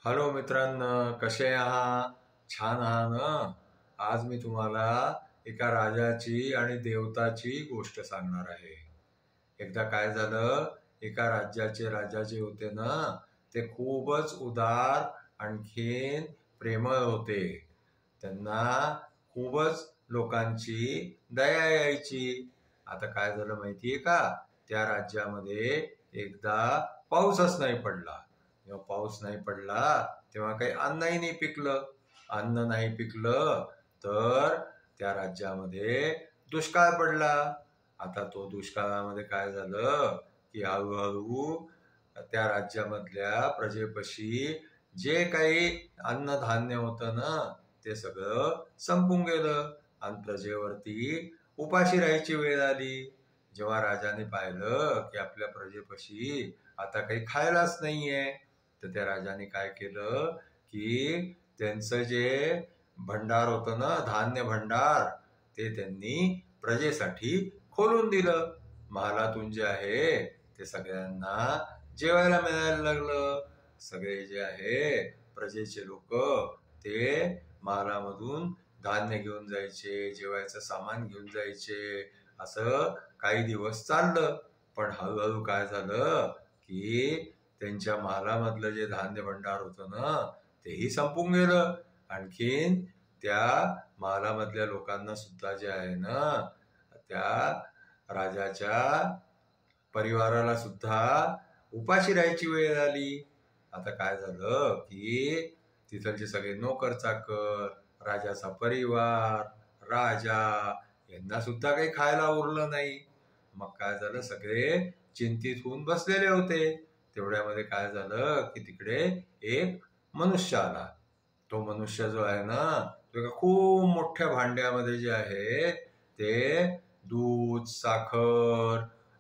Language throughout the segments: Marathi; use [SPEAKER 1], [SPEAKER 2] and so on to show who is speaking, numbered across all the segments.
[SPEAKER 1] हॅलो मित्रांनो, कसे आहात? छान आहात ना? आज मी तुम्हाला एका राजाची आणि देवताची गोष्ट सांगणार आहे. एकदा काय झालं, एका राज्याचे राजा जे होते ना, ते खूपच उदार आणखीन प्रेमळ होते. त्यांना खूपच लोकांची दया यायची. आता काय झालं माहितीये का? त्या राज्यामध्ये एकदा पाऊसच नाही पडला. जेव्हा पाऊस नाही पडला तेव्हा काही अन्नही नाही पिकलं. अन्न नाही पिकलं तर त्या राज्यामध्ये दुष्काळ पडला. आता तो दुष्काळामध्ये काय झालं की हळूहळू त्या राज्यामधल्या प्रजेपाशी जे काही अन्नधान्य होतं ना, ते सगळं संपून गेलं आणि प्रजेवरती उपाशी राहायची वेळ आली. जेव्हा राजाने पाहिलं की आपल्या प्रजेपाशी आता काही खायलाच नाहीये, तर त्या राजाने काय केलं की त्यांचं जे भंडार होतं ना, धान्य भंडार, ते त्यांनी प्रजेसाठी खोलून दिलं. महालातून जे आहे ते सगळ्यांना जेवायला मिळायला लागलं. सगळे जे आहे प्रजेचे लोक ते महालामधून धान्य घेऊन जायचे, जेवायचं सामान घेऊन जायचे. असं काही दिवस चाललं. पण हळूहळू काय झालं की त्यांच्या महालामधलं जे धान्य भंडार होतं ना, तेही संपून गेलं. आणखीन त्या महालामधल्या लोकांना सुद्धा जे आहे ना, त्या राजाच्या परिवाराला सुद्धा उपाशी राहायची वेळ आली. आता काय झालं की तिथलचे सगळे नोकर चाकर, राजाचा परिवार, राजा यांना सुद्धा काही खायला उरलं नाही. मग काय झालं, सगळे चिंतित होऊन बसलेले होते. तेवढ्यामध्ये काय झालं की तिकडे एक मनुष्य आला. तो मनुष्य जो आहे ना, तो एका खूप मोठ्या भांड्यामध्ये जे आहे ते दूध, साखर,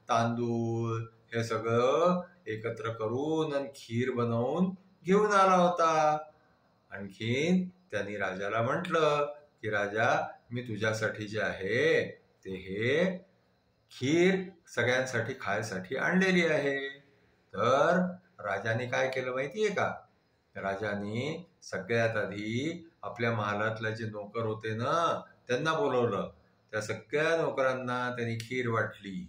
[SPEAKER 1] तांदूळ हे सगळं एकत्र करून आणि खीर बनवून घेऊन आला होता. आणखीन त्यांनी राजाला म्हटलं की राजा, मी तुझ्यासाठी जे आहे ते हे खीर सगळ्यांसाठी खायसाठी आणलेली आहे. तर राजाने काय केलं माहितीये का? राजाने सगळ्यात आधी आपल्या महालातले जे नोकर होते ना, त्यांना बोलवलं. त्या सगळ्या नोकरांना त्यांनी खीर वाटली.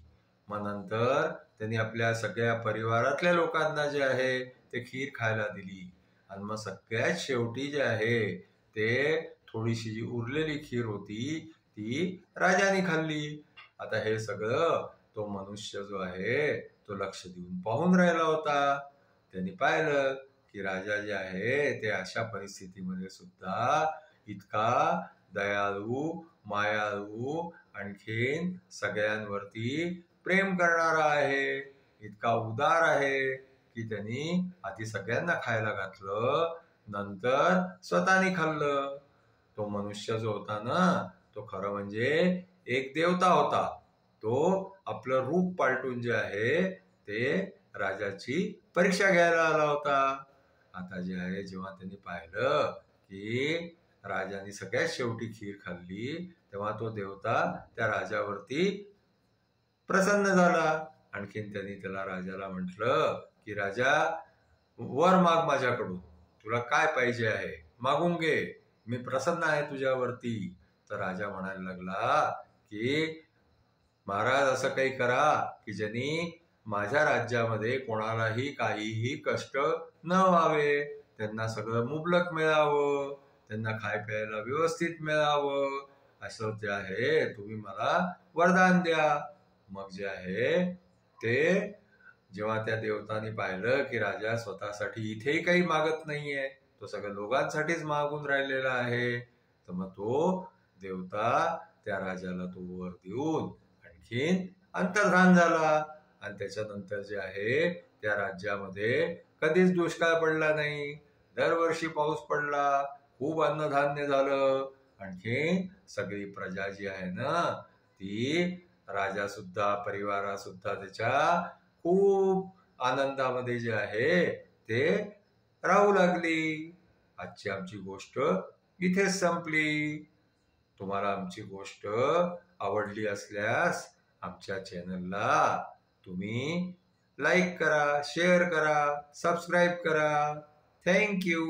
[SPEAKER 1] मग नंतर त्यांनी आपल्या सगळ्या परिवारातल्या लोकांना जे आहे ते खीर खायला दिली. आणि मग सगळ्यात शेवटी जे आहे ते थोडीशी जी उरलेली खीर होती ती राजाने खाल्ली. आता हे सगळं तो मनुष्य जो आहे तो लक्ष देऊन पाहून राहिला होता. त्यांनी पाहिलं की राजा जे आहे ते अशा परिस्थितीमध्ये सुद्धा इतका दयाळू, मायाळू, आणखीन सगळ्यांवरती प्रेम करणारा आहे, इतका उदार आहे की त्यांनी आधी सगळ्यांना खायला घातलं, नंतर स्वतःने खाल्लं. तो मनुष्य जो होता ना, तो खरं म्हणजे एक देवता होता. तो आपलं रूप पालटून जे आहे ते राजाची परीक्षा घ्यायला आला होता. आता जे आहे जेव्हा त्यांनी पाहिलं की राजाने सगळ्यात शेवटी खीर खाल्ली, तेव्हा तो देवता त्या राजावरती प्रसन्न झाला. आणखीन त्यांनी त्याला राजाला म्हटलं की राजा, वर माग माझ्याकडून, तुला काय पाहिजे आहे मागून घे, मी प्रसन्न आहे तुझ्यावरती. तर राजा म्हणायला लागला की महाराज, असं काही करा की ज्यांनी माझ्या राज्यामध्ये कोणालाही काहीही कष्ट न व्हावे, त्यांना सगळं मुबलक मिळावं, त्यांना खाय प्यायला व्यवस्थित मिळावं, असं जे आहे तुम्ही मला वरदान द्या. मग जे आहे ते जेव्हा त्या देवताने पाहिलं की राजा स्वतःसाठी इथेही काही मागत नाहीये, तो सगळ्या लोकांसाठीच मागून राहिलेला आहे, तर मग तो देवता त्या राजाला तो वर देऊन आणखीन अंतर्धान झाला. आणि त्याच्यानंतर जे आहे त्या राज्यामध्ये कधीच दुष्काळ पडला नाही. दरवर्षी पाऊस पडला, खूप अन्नधान्य झालं. आणखी सगळी प्रजा जी आहे ना, ती राजा सुद्धा, परिवारा सुद्धा त्याच्या खूप आनंदामध्ये जे आहे ते राहू लागली. आजची आमची गोष्ट इथेच संपली. तुम्हाला आमची गोष्ट आवडली असल्यास आमच्या चॅनलला तुम्ही लाईक करा, शेअर करा, सबस्क्राईब करा. थँक्यू.